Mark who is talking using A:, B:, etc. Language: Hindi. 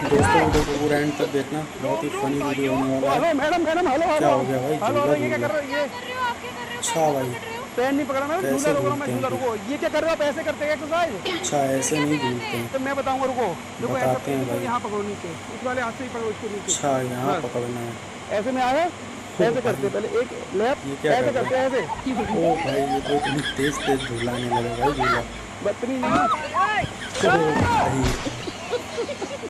A: दोस्तों वीडियो को पूरा एंड तक देखना, बहुत ही फनी वीडियो होने वाला है।
B: हेलो मैडम मैडम हेलो
A: क्या
B: हेलो
A: हो गया भाई,
B: हेलो
A: झूला
B: हेलो, ये क्या
A: झूल
B: कर
A: गया।
B: रहे हो? ये
A: अच्छा भाई,
B: पेन नहीं पकड़ा मैं, झूला
A: कैसे
B: रोक रहा हूँ मैं,
A: झूलते हैं
B: झूला
A: फिर।
B: रुको। ये क्या कर रहे हो आप? ऐसे करते हैं एक्सरसाइज?
A: अच्छा ऐसे नहीं झूलते हैं,
B: तो मैं बताऊंगा, रुको। देखो ऐसा
A: बताते हैं
B: इसको
A: भाई।
B: यहाँ पकड़ो नीचे, इस वाले हाथ से ही पकड़ो इसको नीचे।
A: अच्छा यहाँ
B: बस
A: पकड़ना है।
B: ऐसे में आया,
A: ओ
B: ऐसे करते
A: भाई,
B: हैं पहले एक
A: ये
B: लेफ्ट,
A: क्या कर
B: ऐसे
A: रहे
B: करते हैं ऐसे।
A: हैं। ओ भाई, ये तो इतनी तेज तेज झूलाने लगा भाई झूला।
B: बदतमीज नहीं।
A: ओ भाई,